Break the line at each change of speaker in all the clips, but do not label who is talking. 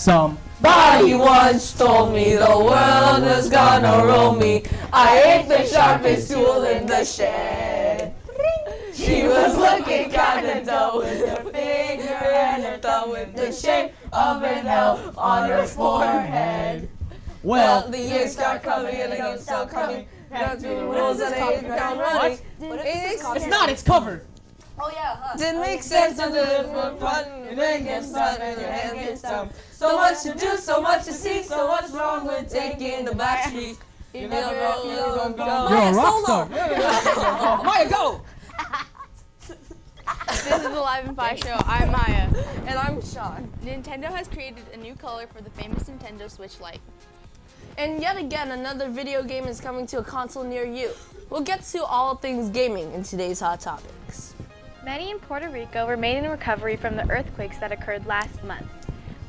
Somebody once told me the world was gonna roll me. I ain't the sharpest tool in the shed. She was looking kinda dull with her finger and her thumb with the shape of an L on her forehead. Well, the years start coming and the games start coming. Down to the rules and they down running.
It's not, it's covered.
Oh yeah, huh? Didn't make sense to live for fun. And then gets done and your hand gets down. So much to do, so much to see, so much wrong with taking the back streets. You never know, you don't go.
You're a rock star. Maya, go!
This is the Live and Fi Show. I'm Maya.
And I'm Sean.
Nintendo has created a new color for the famous Nintendo Switch Lite.
And yet again, another video game is coming to a console near you. We'll get to all things gaming in today's Hot Topics.
Many in Puerto Rico remain in recovery from the earthquakes that occurred last month.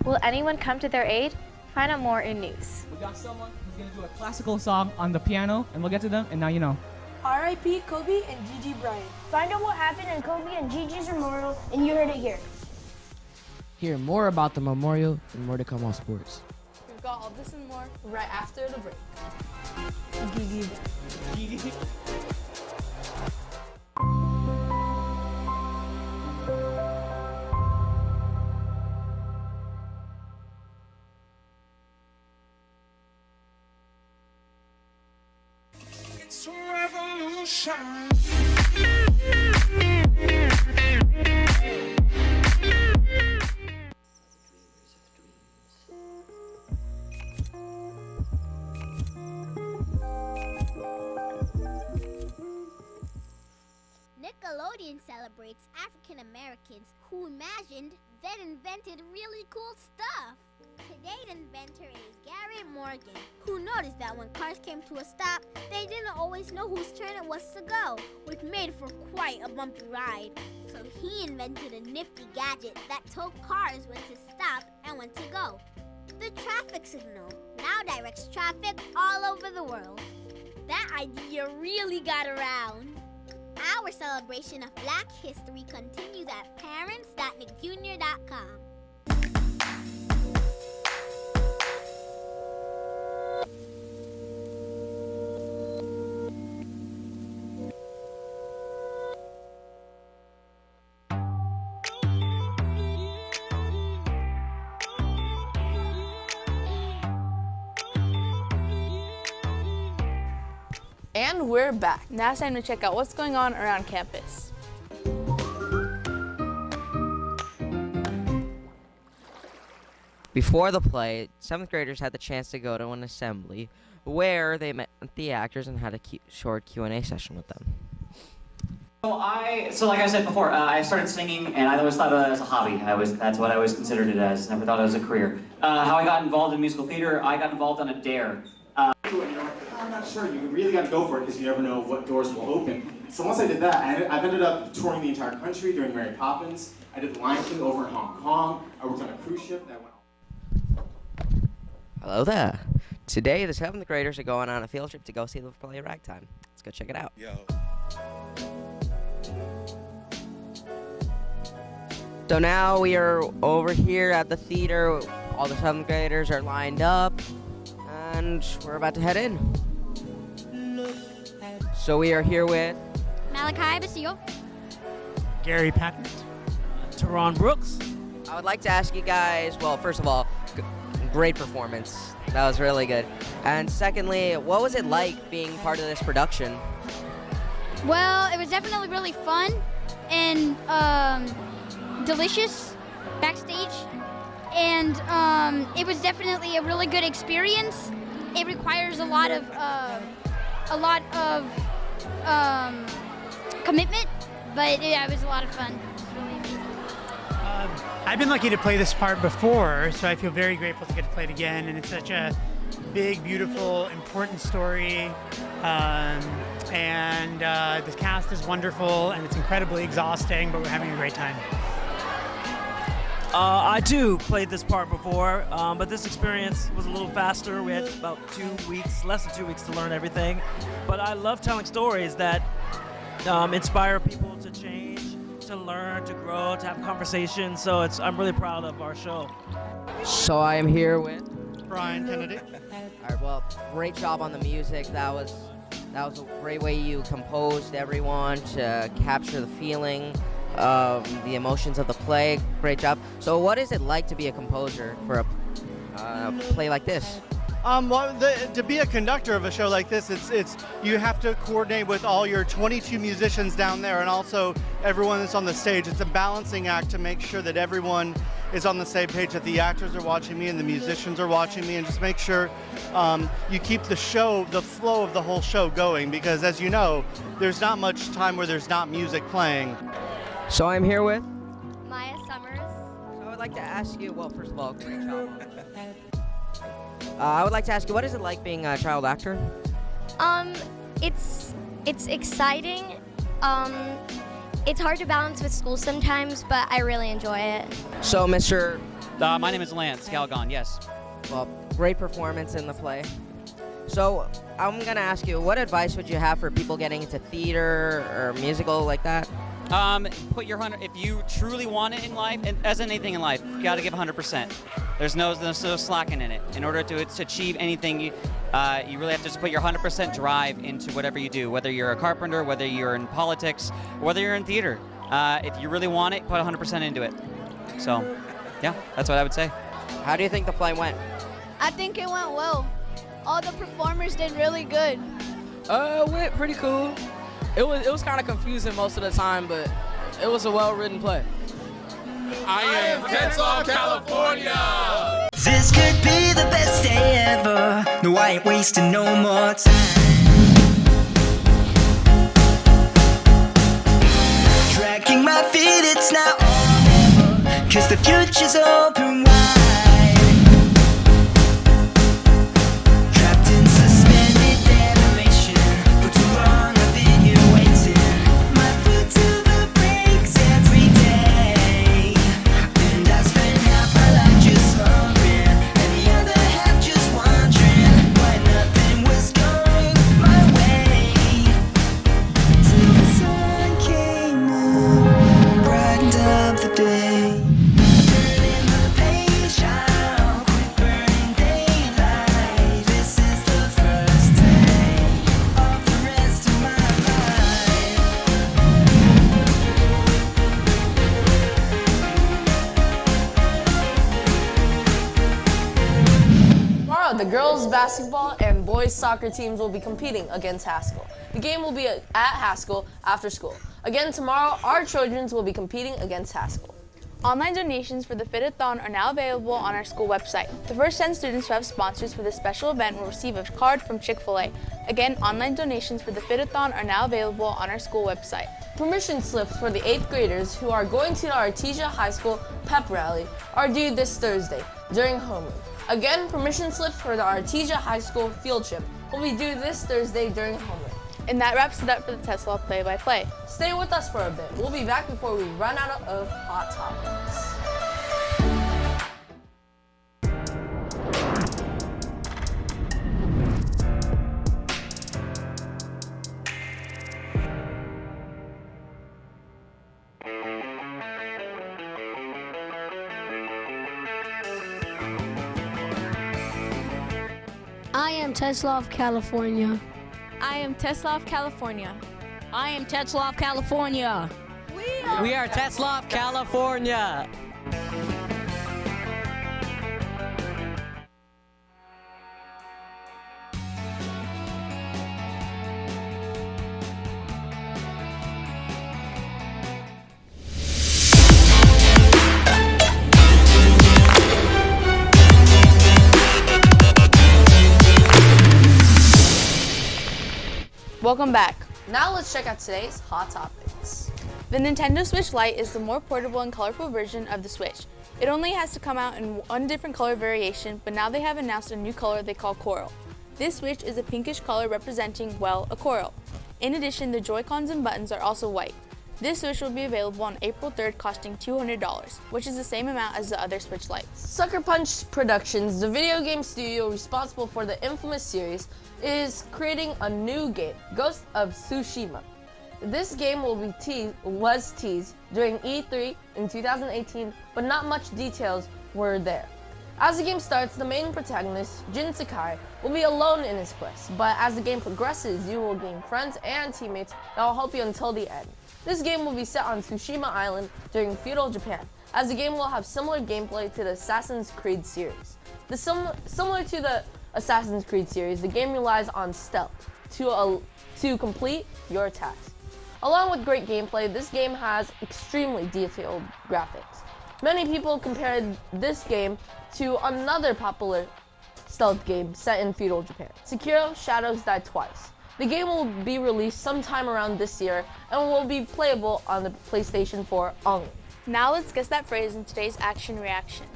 Will anyone come to their aid? Find out more in news.
We got someone who's going to do a classical song on the piano, and we'll get to them, and now you know.
R.I.P. Kobe and Gigi Bryant. Find out what happened in Kobe and Gigi's memorial, and you heard it here.
Hear more about the memorial and more to come on sports.
We've got all this and more
Right after the break.
Gigi.
It's a revolution.
Nickelodeon celebrates African Americans who imagined, then invented really cool stuff. Today's inventor is Garrett Morgan, who noticed that when cars came to a stop, they didn't always know whose turn it was to go, which made for quite a bumpy ride. So he invented a nifty gadget that told cars when to stop and when to go. The traffic signal now directs traffic all over the world. That idea really got around. Our celebration of Black History continues at parents.nickjr.com.
And we're back.
Now it's time to check out what's going on around campus.
Before the play, 7th graders had the chance to go to an assembly where they met the actors and had a short Q&A session with them.
So like I said before, I started singing, and I always thought of it as a hobby. That's what I always considered it as. Never thought it was a career. How I got involved in musical theater, I got involved on a dare.
I'm not sure. You really got to go for it because you never know what doors will open. So once I did that, I've ended up touring the entire country during Mary Poppins. I did the Lion King over in Hong Kong. I worked on a cruise ship that went.
Hello there. Today, the 7th graders are going on a field trip to go see the play Ragtime. Let's go check it out.
Yo.
So now we are over here at the theater. All the 7th graders are lined up, and we're about to head in. So we are here with
Malachi Basile.
Gary Patent. Teron Brooks.
I would like to ask you guys, well, first of all, great performance. That was really good. And secondly, what was it like being part of this production?
Well, it was definitely really fun and delicious backstage. And it was definitely a really good experience. It requires a lot of commitment, but it was a lot of fun. It was really amazing.
I've been lucky to play this part before, so I feel very grateful to get to play it again. And it's such a big, beautiful, important story. And the cast is wonderful, and it's incredibly exhausting, but we're having a great time.
I too played this part before, but this experience was a little faster. We had about 2 weeks, less than 2 weeks to learn everything. But I love telling stories that inspire people to change, to learn, to grow, to have conversations. So I'm really proud of our show.
So I am here with
Brian Kennedy.
All right, well, great job on the music. That was a great way you composed everyone to capture the feeling of the emotions of the play. Great job. So what is it like to be a composer for a play like this?
To be a conductor of a show like this, it's you have to coordinate with all your 22 musicians down there and also everyone that's on the stage. It's a balancing act to make sure that everyone is on the same page, that the actors are watching me and the musicians are watching me, and just make sure you keep the flow of the whole show going, because as you know, there's not much time where there's not music playing.
So I'm here with
Maya Summers.
So I would like to ask you, well, first of all, great job. I would like to ask you, what is it like being a child actor?
It's exciting. It's hard to balance with school sometimes, but I really enjoy it.
So, Mr.
My name is Lance Calgon, yes.
Well, great performance in the play. So, I'm going to ask you, what advice would you have for people getting into theater or musical like that?
Put your 100. If you truly want it in life, and as in anything in life, you got to give 100%. There's no slacking in it. In order to achieve anything, you really have to just put your 100% drive into whatever you do. Whether you're a carpenter, whether you're in politics, whether you're in theater. If you really want it, put 100% into it. So, yeah, that's what I would say.
How do you think the play went?
I think it went well. All the performers did really good.
It went pretty cool. It was kind of confusing most of the time, but it was a well-written play.
I am Tetzlaff, California!
This could be the best day ever. No, I ain't wasting no more time. Dragging my feet, it's now or never. 'Cause the future's open wide. Trapped in suspended animation. For too long I've been here waiting. My foot to the brakes every day. And I spend half my life just slumbering, and the other half just wondering why nothing was going my way. Till the sun came up and brightened up the day. Turning the page, I'll quit burning daylight. This is the first day of the rest of my life.
Tomorrow, the girls' basketball and boys' soccer teams will be competing against Haskell. The game will be at Haskell after school. Again, tomorrow, our children will be competing against Haskell.
Online donations for the Fit-a-thon are now available on our school website. The first 10 students who have sponsors for this special event will receive a card from Chick-fil-A. Again, online donations for the Fit-a-thon are now available on our school website.
Permission slips for the 8th graders who are going to the Artesia High School pep rally are due this Thursday during homeroom. Again, permission slips for the Artesia High School field trip will be due this Thursday during homeroom.
And that wraps it up for the Tetzlaff play-by-play.
Stay with us for a bit. We'll be back before we run out of hot topics.
I am Tetzlaff, California.
I am Tetzlaff, California.
I am Tetzlaff, California. We are Tetzlaff, California.
Welcome back.
Now let's check out today's hot topics.
The Nintendo Switch Lite is the more portable and colorful version of the Switch. It only has to come out in one different color variation, but now they have announced a new color they call Coral. This Switch is a pinkish color representing, well, a coral. In addition, the Joy-Cons and buttons are also white. This Switch will be available on April 3rd, costing $200, which is the same amount as the other Switch Lites.
Sucker Punch Productions, the video game studio responsible for the infamous series, is creating a new game, Ghost of Tsushima. This game was teased during E3 in 2018, but not much details were there. As the game starts, the main protagonist, Jin Sakai, will be alone in his quest, but as the game progresses, you will gain friends and teammates that will help you until the end. This game will be set on Tsushima Island during feudal Japan, as the game will have similar gameplay to the Assassin's Creed series. Similar to the Assassin's Creed series, the game relies on stealth to complete your tasks. Along with great gameplay, this game has extremely detailed graphics. Many people compared this game to another popular stealth game set in feudal Japan, Sekiro: Shadows Die Twice. The game will be released sometime around this year and will be playable on the PlayStation 4 only.
Now let's guess that phrase in today's action reaction.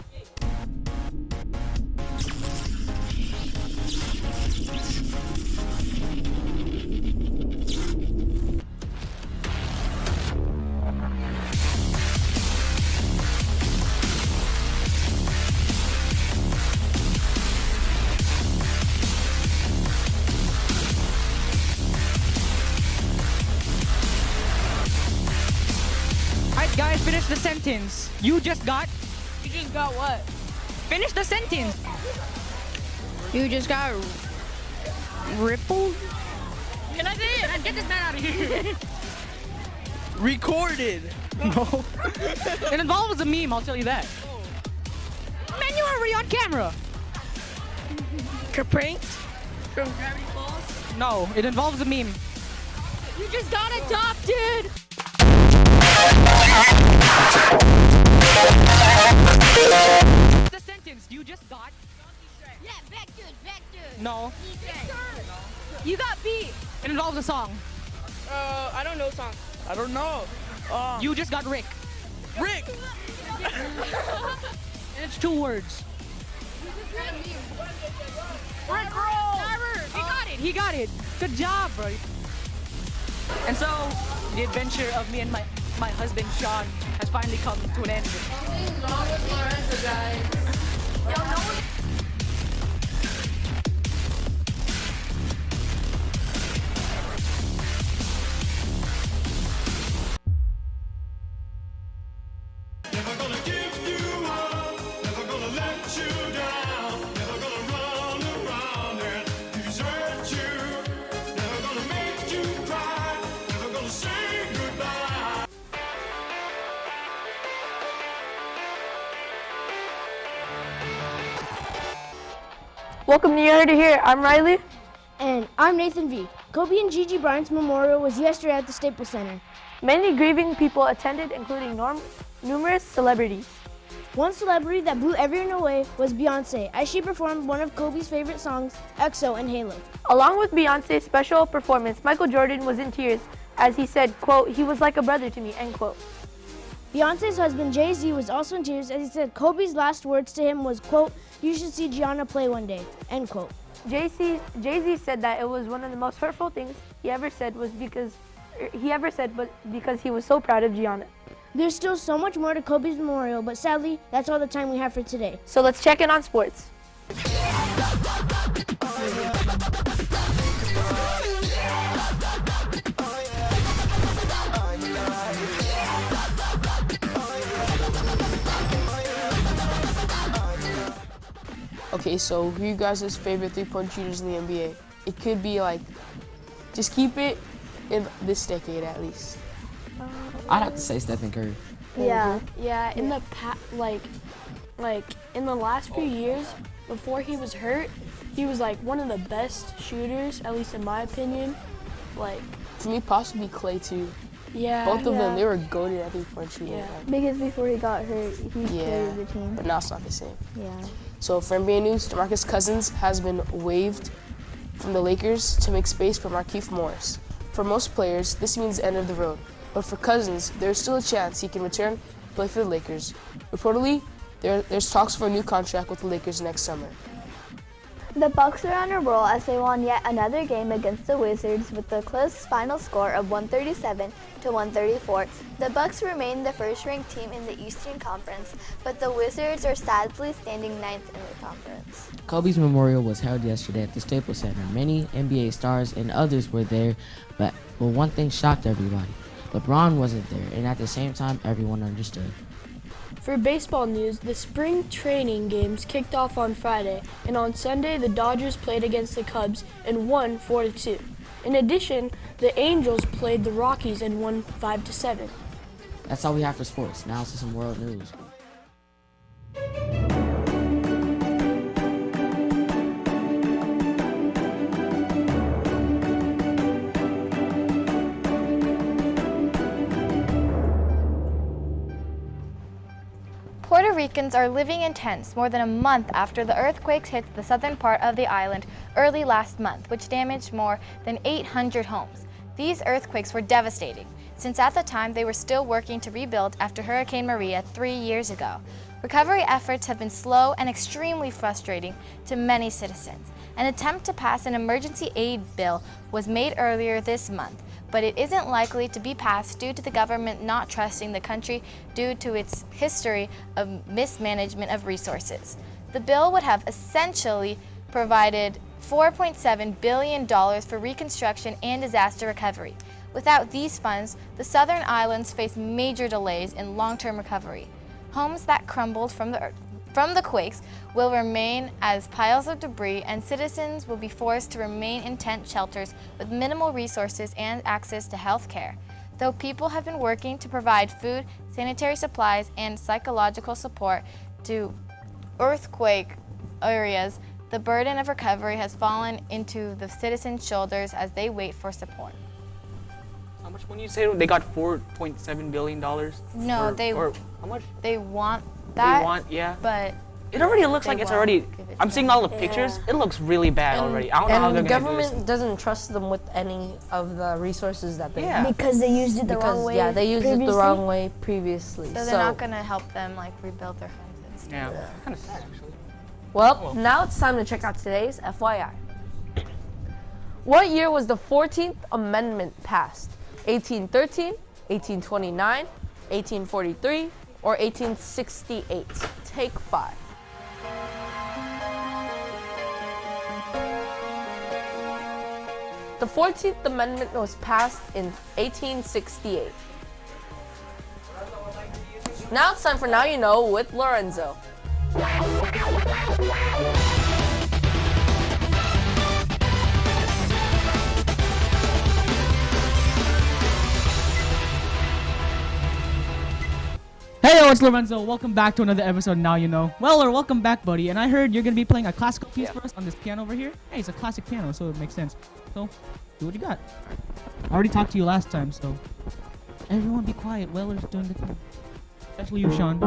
Alright guys, finish the sentence. You just got
what?
Finish the sentence.
You just got rippled?
Can I say it? Get this man out of here.
Recorded.
No. It involves a meme, I'll tell you that. Man, you are already on camera.
Pranked?
From Gravity Falls?
No, it involves a meme.
You just got adopted!
The sentence you just got.
Yeah, Vector.
No.
You got beat.
It involves a song.
I don't know song. I don't know.
You just got Rick.
Rick.
And it's 2 words.
Rick roll.
He got it. Good job, bro. And so, the adventure of me and my husband, Sean, has finally come to an end.
Something's wrong with Lorenzo, guys. Yo, no one...
Welcome to You Heard It Here. I'm Riley.
And I'm Nathan V. Kobe and Gigi Bryant's memorial was yesterday at the Staples Center.
Many grieving people attended, including numerous celebrities.
One celebrity that blew everyone away was Beyonce, as she performed one of Kobe's favorite songs, EXO and Halo.
Along with Beyonce's special performance, Michael Jordan was in tears as he said, quote, "He was like a brother to me," end quote.
Beyonce's husband Jay-Z was also in tears as he said Kobe's last words to him was, quote, "You should see Gianna play one day," end quote.
Jay-Z said that it was one of the most hurtful things he ever said but because he was so proud of Gianna.
There's still so much more to Kobe's memorial, but sadly, that's all the time we have for today.
So let's check in on sports.
Okay, so who are you guys' favorite three-point shooters in the NBA? It could be like, just keep it in this decade at least.
I'd have to say Stephen Curry.
Yeah, in the like in the last few years, before he was hurt, he was like one of the best shooters, at least in my opinion. Like,
for me, possibly Clay too.
Yeah.
Both of them, they were goated at three-point shooting.
Yeah.
Because before he got hurt, he played the team.
But now it's not the same.
Yeah.
So for NBA news, DeMarcus Cousins has been waived from the Lakers to make space for Markieff Morris. For most players, this means the end of the road. But for Cousins, there's still a chance he can return to play for the Lakers. Reportedly, there's talks for a new contract with the Lakers next summer.
The Bucks are on a roll as they won yet another game against the Wizards with a close final score of 137 to 134. The Bucks remain the first-ranked team in the Eastern Conference, but the Wizards are sadly standing ninth in the conference.
Kobe's memorial was held yesterday at the Staples Center. Many NBA stars and others were there, but one thing shocked everybody. LeBron wasn't there, and at the same time, everyone understood.
For baseball news, the spring training games kicked off on Friday, and on Sunday the Dodgers played against the Cubs and won 4-2. In addition, the Angels played the Rockies and won 5-7.
That's all we have for sports. Now to some world news.
Puerto Ricans are living in tents more than a month after the earthquakes hit the southern part of the island early last month, which damaged more than 800 homes. These earthquakes were devastating, since at the time they were still working to rebuild after Hurricane Maria 3 years ago. Recovery efforts have been slow and extremely frustrating to many citizens. An attempt to pass an emergency aid bill was made earlier this month, but it isn't likely to be passed due to the government not trusting the country due to its history of mismanagement of resources. The bill would have essentially provided $4.7 billion for reconstruction and disaster recovery. Without these funds, the southern islands face major delays in long-term recovery. Homes that crumbled from the quakes will remain as piles of debris, and citizens will be forced to remain in tent shelters with minimal resources and access to health care. Though people have been working to provide food, sanitary supplies, and psychological support to earthquake areas, the burden of recovery has fallen into the citizens' shoulders as they wait for support.
How much? When you say they got $4.7 billion?
No,
how much?
They want that.
They want, yeah.
But
it already looks like it's already. I'm seeing all the pictures. It looks really bad already. I don't know how they're
the
gonna do this.
government doesn't trust them with any of the resources that they
Yeah.
have.
Because they used it the wrong way.
Yeah, they used it the
previously.
wrong way previously.
So they're not going to help them like rebuild their homes and stuff.
Yeah, kind of sad actually.
Well, now it's time to check out today's FYI. What year was the 14th Amendment passed? 1813, 1829, 1843, or 1868? Take 5. The 14th Amendment was passed in 1868. Now it's time for Now You Know with Lorenzo.
Hey, it's Lorenzo. Welcome back to another episode of Now You Know. Well, or welcome back, buddy. And I heard you're going to be playing a classical piece for us on this piano over here. Hey, it's a classic piano, so it makes sense. So, do what you got. I already talked to you last time, so everyone be quiet. Weller's doing the thing. Especially you, Sean.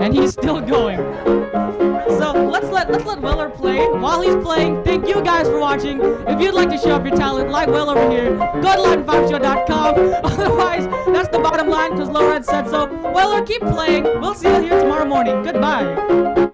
and he's still going. So let's let Weller play. While he's playing, thank you guys for watching. If you'd like to show off your talent like Will over here, go to line5show.com. Otherwise, that's the bottom line because Loren said so. Weller, keep playing. We'll see you here tomorrow morning. Goodbye.